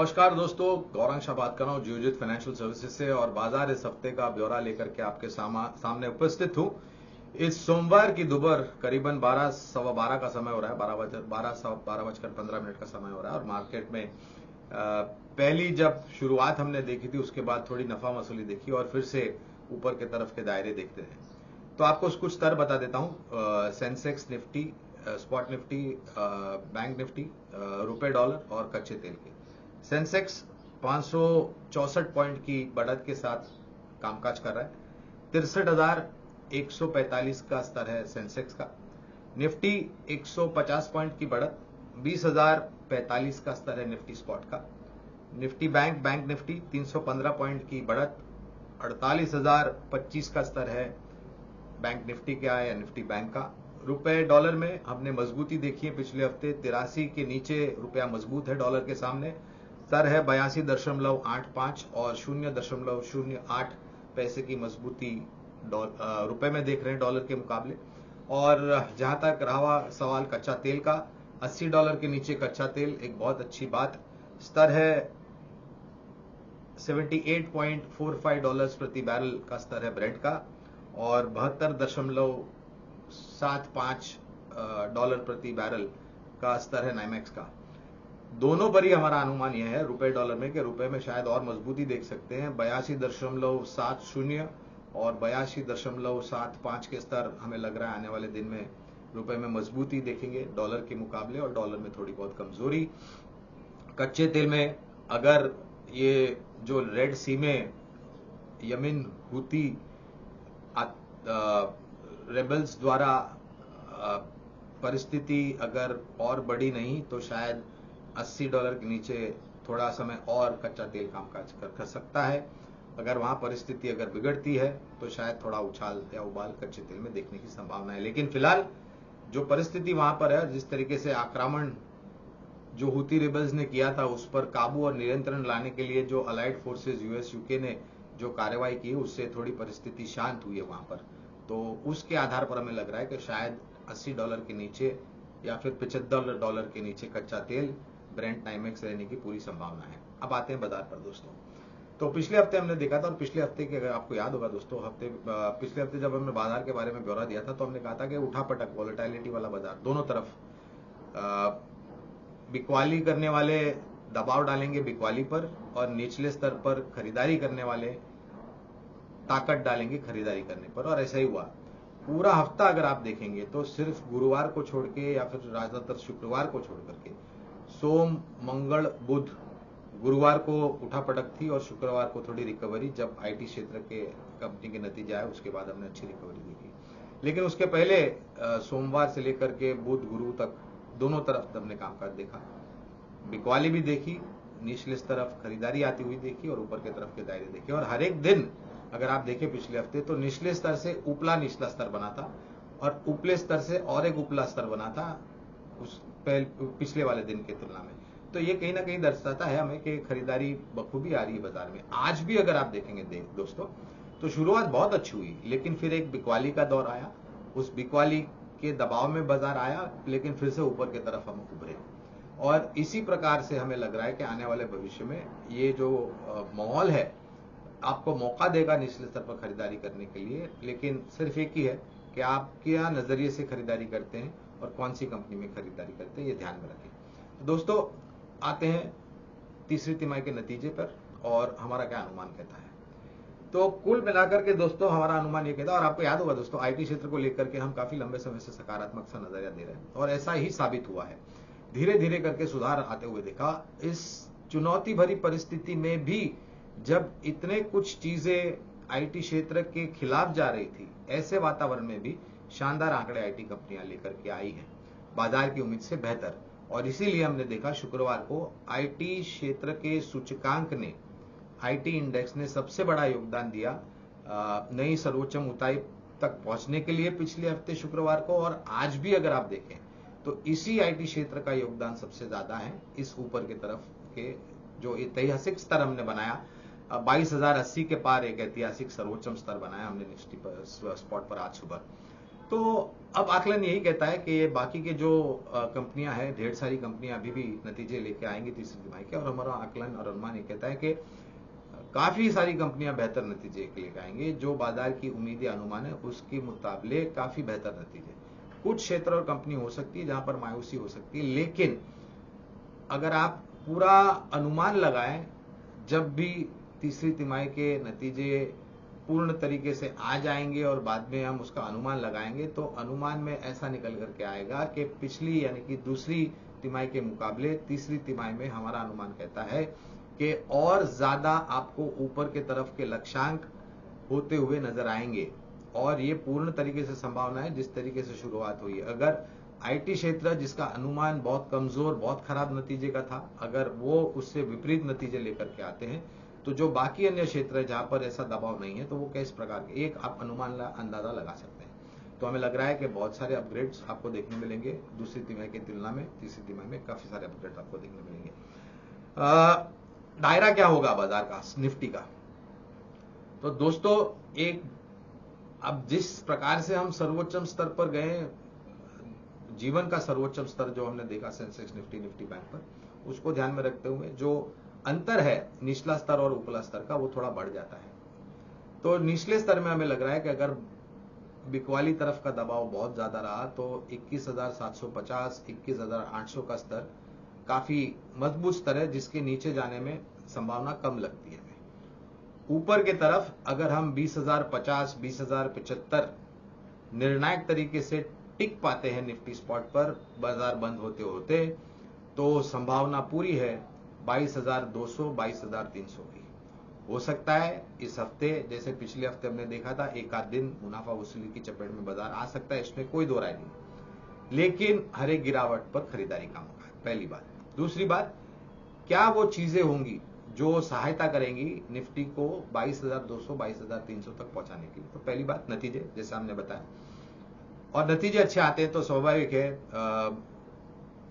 नमस्कार दोस्तों, गौरंग शाह बात कर रहा हूँ जियोजित फाइनेंशियल सर्विसेज से और बाजार इस हफ्ते का ब्यौरा लेकर के आपके सामने उपस्थित हूँ। इस सोमवार की दोपहर करीबन 12:15 का समय हो रहा है, 12:15 का समय हो रहा है और मार्केट में पहली जब शुरुआत हमने देखी थी उसके बाद थोड़ी नफा वसूली देखी और फिर से ऊपर के तरफ के दायरे देखते हैं। तो आपको कुछ स्तर बता देता हूँ। Sensex, Nifty, spot Nifty, bank Nifty, रुपए डॉलर और कच्चे तेल के। सेंसेक्स 564 पॉइंट की बढ़त के साथ कामकाज कर रहा है। 63,145 का स्तर है सेंसेक्स का। निफ्टी 150 पॉइंट की बढ़त, 20,045 का स्तर है निफ्टी स्पॉट का। निफ्टी बैंक निफ्टी 315 पॉइंट की बढ़त, 48,025 का स्तर है बैंक निफ्टी का या निफ्टी बैंक का। रुपए डॉलर में हमने मजबूती देखी है पिछले हफ्ते, 83 के नीचे रुपया मजबूत है डॉलर के सामने। स्तर है 82.85 और 0.08 पैसे की मजबूती रुपए में देख रहे हैं डॉलर के मुकाबले। और जहां तक रहा सवाल कच्चा तेल का, $80 के नीचे कच्चा तेल एक बहुत अच्छी बात। स्तर है $78.45 प्रति बैरल का स्तर है ब्रेंट का और $72.75 प्रति बैरल का स्तर है नाइमेक्स का। दोनों पर ही हमारा अनुमान यह है रुपए डॉलर में कि रुपए में शायद और मजबूती देख सकते हैं। 82.70 और 82.75 के स्तर हमें लग रहा है आने वाले दिन में रुपए में मजबूती देखेंगे डॉलर के मुकाबले और डॉलर में थोड़ी बहुत कमजोरी। कच्चे तेल में अगर ये जो रेड सी में यमन हुती रेबल्स द्वारा परिस्थिति अगर और बड़ी नहीं तो शायद $80 के नीचे थोड़ा समय और कच्चा तेल कामकाज कर सकता है। अगर वहां परिस्थिति अगर बिगड़ती है तो शायद थोड़ा उछाल या उबाल कच्चे तेल में देखने की संभावना है। लेकिन फिलहाल जो परिस्थिति वहां पर है, जिस तरीके से आक्रमण जो हुती रेबल्स ने किया था उस पर काबू और नियंत्रण लाने के लिए जो अलाइड फोर्सेज यूएस यूके ने जो कार्रवाई की उससे थोड़ी परिस्थिति शांत हुई है वहां पर। तो उसके आधार पर हमें लग रहा है कि शायद $80 के नीचे या फिर $75 के नीचे कच्चा तेल ब्रेंट नाइमेक्स रहने की पूरी संभावना है। अब आते हैं बाजार पर दोस्तों। तो पिछले हफ्ते हमने देखा था और पिछले हफ्ते के अगर आपको याद होगा दोस्तों, पिछले हफ्ते जब हमने बाजार के बारे में ब्यौरा दिया था तो हमने कहा था कि उठापटक वॉलेटिलिटी वाला बाजार, दोनों तरफ बिकवाली करने वाले दबाव डालेंगे बिकवाली पर और निचले स्तर पर खरीदारी करने वाले ताकत डालेंगे खरीदारी करने पर, और ऐसा ही हुआ। पूरा हफ्ता अगर आप देखेंगे तो सिर्फ गुरुवार को छोड़ के या फिर ज्यादातर शुक्रवार को छोड़ करके सोम, मंगल, बुध, गुरुवार को उठापटक थी और शुक्रवार को थोड़ी रिकवरी, जब आईटी क्षेत्र के कंपनी के नतीजे आए उसके बाद हमने अच्छी रिकवरी देखी। लेकिन उसके पहले सोमवार से लेकर के बुध गुरु तक दोनों तरफ हमने कामकाज देखा, बिकवाली भी देखी, निचले तरफ खरीदारी आती हुई देखी और ऊपर के तरफ के दायरे देखे। और हर एक दिन अगर आप देखें पिछले हफ्ते तो निचले स्तर से उपला निचला स्तर बना था और उपले स्तर से और एक उपला स्तर बना था उस पिछले वाले दिन की तुलना में। तो ये कहीं ना कहीं दर्शाता है हमें कि खरीदारी बखूबी आ रही है बाजार में। आज भी अगर आप देखेंगे दोस्तों तो शुरुआत बहुत अच्छी हुई, लेकिन फिर एक बिकवाली का दौर आया, उस बिकवाली के दबाव में बाजार आया, लेकिन फिर से ऊपर की तरफ हम उभरे। और इसी प्रकार से हमें लग रहा है कि आने वाले भविष्य में ये जो माहौल है आपको मौका देगा निचले स्तर पर खरीदारी करने के लिए, लेकिन सिर्फ एक ही है कि आप क्या नजरिए से खरीदारी करते हैं और कौन सी कंपनी में खरीदारी करते हैं, ये ध्यान में रखें। तो दोस्तों आते हैं तीसरी तिमाही के नतीजे पर और हमारा क्या अनुमान कहता है। तो कुल मिलाकर के दोस्तों हमारा अनुमान ये कहता है, और आपको याद होगा दोस्तों आईटी क्षेत्र को लेकर के हम काफी लंबे समय से सकारात्मक सा नजरिया दे रहे हैं और ऐसा ही साबित हुआ है। धीरे धीरे करके सुधार आते हुए देखा। इस चुनौती भरी परिस्थिति में भी जब इतने कुछ चीजें आईटी क्षेत्र के खिलाफ जा रही थी, ऐसे वातावरण में भी शानदार आंकड़े आईटी कंपनियां लेकर के आई हैं, बाजार की उम्मीद से बेहतर। और इसीलिए हमने देखा शुक्रवार को आईटी क्षेत्र के सूचकांक ने, आईटी इंडेक्स ने सबसे बड़ा योगदान दिया नई सर्वोच्चम ऊंचाई तक पहुंचने के लिए पिछले हफ्ते शुक्रवार को। और आज भी अगर आप देखें तो इसी आईटी क्षेत्र का योगदान सबसे ज्यादा है। इस ऊपर की तरफ के जो ऐतिहासिक स्तर हमने बनाया, 22,080 के पार एक ऐतिहासिक सर्वोच्चम स्तर बनाया हमने निफ्टी पर स्पॉट पर आज सुबह। तो अब आकलन यही कहता है कि ये बाकी के जो कंपनियां हैं, ढेर सारी कंपनियां अभी भी नतीजे लेके आएंगी तीसरी तिमाही के, और हमारा आकलन और अनुमान ये कहता है कि काफी सारी कंपनियां बेहतर नतीजे लेके आएंगी। जो बाजार की उम्मीद या अनुमान है उसके मुकाबले काफी बेहतर नतीजे। कुछ क्षेत्र और कंपनी हो सकती है जहां पर मायूसी हो सकती है, लेकिन अगर आप पूरा अनुमान लगाएं, जब भी तीसरी तिमाही के नतीजे पूर्ण तरीके से आ जाएंगे और बाद में हम उसका अनुमान लगाएंगे, तो अनुमान में ऐसा निकल करके आएगा कि पिछली यानी कि दूसरी तिमाही के मुकाबले तीसरी तिमाही में हमारा अनुमान कहता है कि और ज्यादा आपको ऊपर के तरफ के लक्ष्यांक होते हुए नजर आएंगे। और ये पूर्ण तरीके से संभावना है जिस तरीके से शुरुआत हुई है। अगर आईटी क्षेत्र जिसका अनुमान बहुत कमजोर, बहुत खराब नतीजे का था, अगर वो उससे विपरीत नतीजे लेकर के आते हैं, तो जो बाकी अन्य क्षेत्र है जहां पर ऐसा दबाव नहीं है, तो वो किस प्रकार के एक आप अनुमान अंदाजा लगा सकते हैं। तो हमें लग रहा है कि बहुत सारे अपग्रेड्स आपको देखने मिलेंगे दूसरी तिमाही की तुलना में। तीसरी तिमाही में काफी सारे अपग्रेड आपको देखने मिलेंगे। दायरा क्या होगा बाजार का, निफ्टी का? तो दोस्तों, एक अब जिस प्रकार से हम सर्वोच्चम स्तर पर गए, जीवन का सर्वोच्चम स्तर जो हमने देखा सेंसेक्स, निफ्टी बैंक पर, उसको ध्यान में रखते हुए जो अंतर है निचला स्तर और ऊपला स्तर का, वो थोड़ा बढ़ जाता है। तो निचले स्तर में हमें लग रहा है कि अगर बिकवाली तरफ का दबाव बहुत ज्यादा रहा तो 21,750, 21,800 का स्तर काफी मजबूत स्तर है, जिसके नीचे जाने में संभावना कम लगती है। ऊपर के तरफ अगर हम 20,050, 20,075 निर्णायक तरीके से टिक पाते हैं निफ्टी स्पॉट पर बाजार बंद होते होते, तो संभावना पूरी है 22,200, 22,300 की। हो सकता है इस हफ्ते, जैसे पिछले हफ्ते हमने देखा था, एक आध दिन मुनाफा वसूली की चपेट में बाजार आ सकता है, इसमें कोई दो राय नहीं। लेकिन हर एक गिरावट पर खरीदारी का मौका है, पहली बात। दूसरी बात, क्या वो चीजें होंगी जो सहायता करेंगी निफ्टी को 22,200, 22,300 तक पहुंचाने के लिए? तो पहली बात नतीजे, जैसे हमने बताया, और नतीजे अच्छे आते हैं तो स्वाभाविक है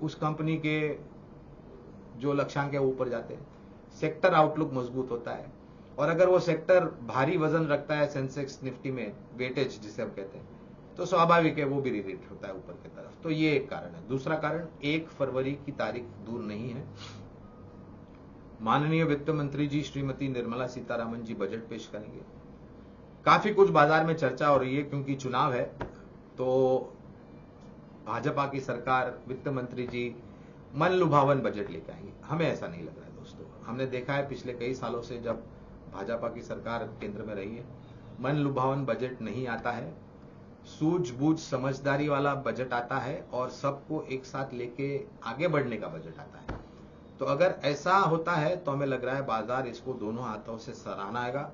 उस कंपनी के जो लक्ष्यांक है ऊपर जाते हैं, सेक्टर आउटलुक मजबूत होता है, और अगर वो सेक्टर भारी वजन रखता है सेंसेक्स निफ्टी में, वेटेज जिसे हम कहते हैं, तो स्वाभाविक है वो भी रिलेट होता है ऊपर की तरफ। तो ये एक कारण है। दूसरा कारण, 1 फरवरी की तारीख दूर नहीं है, माननीय वित्त मंत्री जी श्रीमती निर्मला सीतारामन जी बजट पेश करेंगे। काफी कुछ बाजार में चर्चा हो रही है, क्योंकि चुनाव है, तो भाजपा की सरकार, वित्त मंत्री जी मन लुभावन बजट लेकर आएंगे। हमें ऐसा नहीं लग रहा है दोस्तों। हमने देखा है पिछले कई सालों से जब भाजपा की सरकार केंद्र में रही है, मन लुभावन बजट नहीं आता है, सूझबूझ समझदारी वाला बजट आता है, और सबको एक साथ लेके आगे बढ़ने का बजट आता है। तो अगर ऐसा होता है तो हमें लग रहा है बाजार इसको दोनों हाथों से सराहनाएगा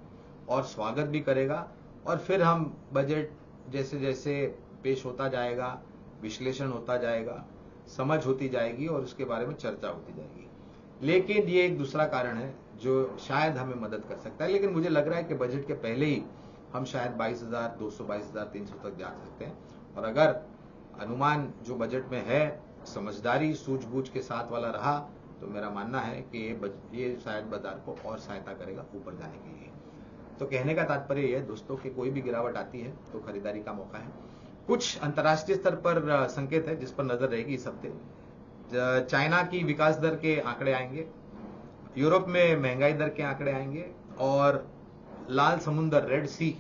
और स्वागत भी करेगा, और फिर हम बजट जैसे जैसे पेश होता जाएगा, विश्लेषण होता जाएगा, समझ होती जाएगी और उसके बारे में चर्चा होती जाएगी। लेकिन ये एक दूसरा कारण है जो शायद हमें मदद कर सकता है। लेकिन मुझे लग रहा है कि बजट के पहले ही हम शायद 22,200, 22,300 तक जा सकते हैं। और अगर अनुमान जो बजट में है समझदारी, सूझबूझ के साथ वाला रहा, तो मेरा मानना है कि ये शायद बाजार को और सहायता करेगा ऊपर जाने के लिए। तो कहने का तात्पर्य यह है दोस्तों कि कोई भी गिरावट आती है तो खरीदारी का मौका है। कुछ अंतर्राष्ट्रीय स्तर पर संकेत है जिस पर नजर रहेगी इस हफ्ते। चाइना की विकास दर के आंकड़े आएंगे, यूरोप में महंगाई दर के आंकड़े आएंगे, और लाल समुद्र, रेड सी,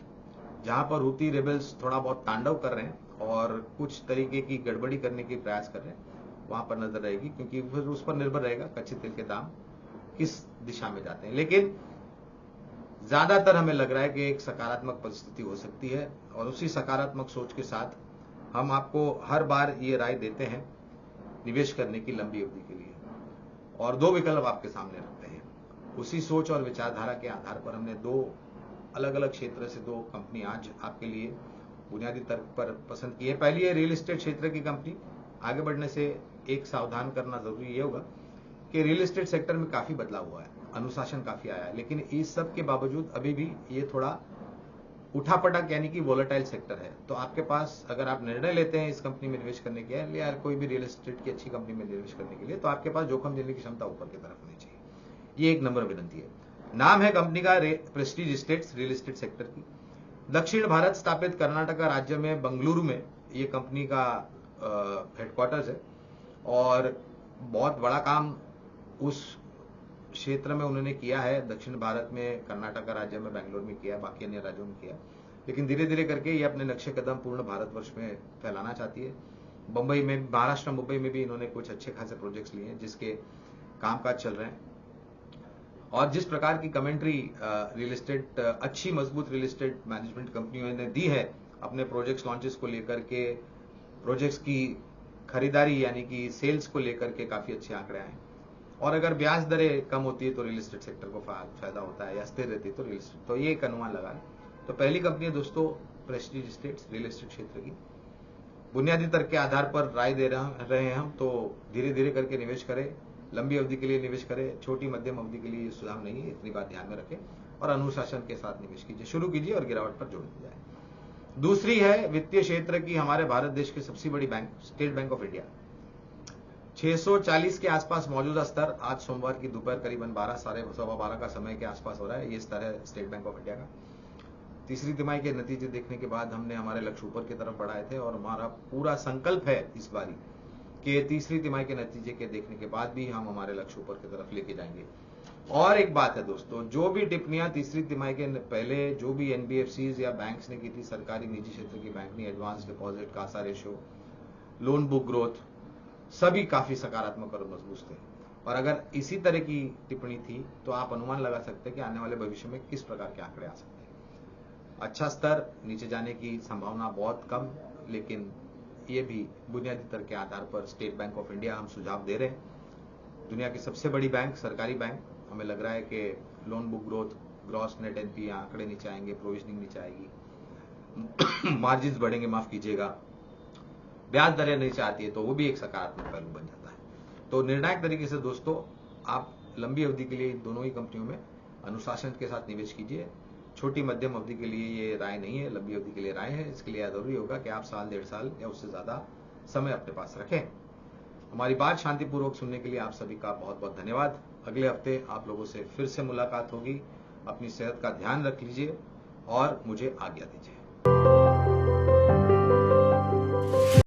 जहां पर हुती रेबल्स थोड़ा बहुत तांडव कर रहे हैं और कुछ तरीके की गड़बड़ी करने की प्रयास कर रहे हैं, वहां पर नजर रहेगी, क्योंकि फिर उस पर निर्भर रहेगा कच्चे तेल के दाम किस दिशा में जाते हैं। लेकिन ज्यादातर हमें लग रहा है कि एक सकारात्मक परिस्थिति हो सकती है, और उसी सकारात्मक सोच के साथ हम आपको हर बार ये राय देते हैं निवेश करने की लंबी अवधि के लिए, और दो विकल्प आपके सामने रखते हैं। उसी सोच और विचारधारा के आधार पर हमने दो अलग अलग क्षेत्र से दो कंपनी आज आपके लिए बुनियादी तर्क पर पसंद की है। पहली है रियल एस्टेट क्षेत्र की कंपनी। आगे बढ़ने से एक सावधान करना जरूरी ये होगा कि रियल एस्टेट सेक्टर में काफी बदलाव हुआ है, अनुशासन काफी आया है, लेकिन इस सब के बावजूद अभी भी ये थोड़ा उठापटक यानी कि वोलेटाइल सेक्टर है। तो आपके पास अगर आप निर्णय लेते हैं इस कंपनी में निवेश करने के लिए, या कोई भी रियल एस्टेट की अच्छी कंपनी में निवेश करने के लिए, तो आपके पास जोखिम लेने की क्षमता ऊपर की तरफ होनी चाहिए। ये एक नंबर विनती है। नाम है कंपनी का Prestige estates, real estate sector की। दक्षिण भारत स्थापित कर्नाटका राज्य में बेंगलुरु में ये कंपनी का हेडक्वार्टर्स है और बहुत बड़ा काम उस क्षेत्र में उन्होंने किया है। दक्षिण भारत में, कर्नाटक राज्य में, बेंगलोर में किया, बाकी अन्य राज्यों में किया, लेकिन धीरे धीरे करके ये अपने नक्शे कदम पूर्ण भारतवर्ष में फैलाना चाहती है। मुंबई में, महाराष्ट्र मुंबई में भी इन्होंने कुछ अच्छे खासे प्रोजेक्ट्स लिए हैं जिसके कामकाज चल रहे हैं। और जिस प्रकार की कमेंट्री रियल एस्टेट, अच्छी मजबूत रियल एस्टेट मैनेजमेंट कंपनियों ने दी है अपने प्रोजेक्ट्स लॉन्चेस को लेकर के, प्रोजेक्ट्स की खरीदारी यानी कि सेल्स को लेकर के काफी अच्छे आंकड़े आए। और अगर ब्याज दरें कम होती है तो रियल एस्टेट सेक्टर को फायदा होता है, या स्थिर रहती है तो रियल एस्टेट, तो ये एक अनुमान लगा है। तो पहली कंपनी है दोस्तों प्रेस्टीज एस्टेट्स, रियल एस्टेट क्षेत्र की। बुनियादी तर्क के आधार पर राय दे रहे हैं हम, तो धीरे धीरे करके निवेश करें, लंबी अवधि के लिए निवेश करें, छोटी मध्यम अवधि के लिए ये सुझाव नहीं है, इतनी बात ध्यान में रखें और अनुशासन के साथ निवेश कीजिए, शुरू कीजिए और गिरावट पर जोड़ दी जाए। दूसरी है वित्तीय क्षेत्र की हमारे भारत देश की सबसे बड़ी bank, state bank of India. 640 के आसपास मौजूदा स्तर आज सोमवार की दोपहर करीबन 12 का समय के आसपास हो रहा है। ये स्तर है स्टेट बैंक ऑफ इंडिया का। तीसरी तिमाही के नतीजे देखने के बाद हमने हमारे लक्ष्य ऊपर की तरफ बढ़ाए थे और हमारा पूरा संकल्प है इस बारी कि तीसरी तिमाही के नतीजे के देखने के बाद भी हम हमारे लक्ष्य ऊपर की तरफ लेके जाएंगे। और एक बात है दोस्तों, जो भी टिप्पणियां तीसरी तिमाही के पहले जो भी एनबीएफसीज या बैंक्स ने की थी, सरकारी निजी क्षेत्र की बैंक ने, advance deposit, Kasa ratio, loan book growth, सभी काफी सकारात्मक और मजबूत थे। और अगर इसी तरह की टिप्पणी थी तो आप अनुमान लगा सकते हैं कि आने वाले भविष्य में किस प्रकार के आंकड़े आ सकते हैं। अच्छा स्तर, नीचे जाने की संभावना बहुत कम, लेकिन ये भी बुनियादी तर्क के आधार पर स्टेट बैंक ऑफ इंडिया हम सुझाव दे रहे हैं। दुनिया की सबसे बड़ी बैंक, सरकारी बैंक, हमें लग रहा है कि loan book growth, gross net NP आंकड़े नीचे आएंगे, प्रोविजनिंग नीचे आएगी, मार्जिन बढ़ेंगे, माफ कीजिएगा, ब्याज दरें नीचे आती है तो वो भी एक सकारात्मक पहलू बन जाता है। तो निर्णायक तरीके से दोस्तों आप लंबी अवधि के लिए दोनों ही कंपनियों में अनुशासन के साथ निवेश कीजिए। छोटी मध्यम अवधि के लिए ये राय नहीं है, लंबी अवधि के लिए राय है। इसके लिए जरूरी होगा कि आप साल, 1.5 साल या उससे ज्यादा समय अपने पास रखें। हमारी बात शांतिपूर्वक सुनने के लिए आप सभी का बहुत बहुत धन्यवाद। अगले हफ्ते आप लोगों से फिर से मुलाकात होगी। अपनी सेहत का ध्यान रख लीजिए और मुझे आज्ञा दीजिए।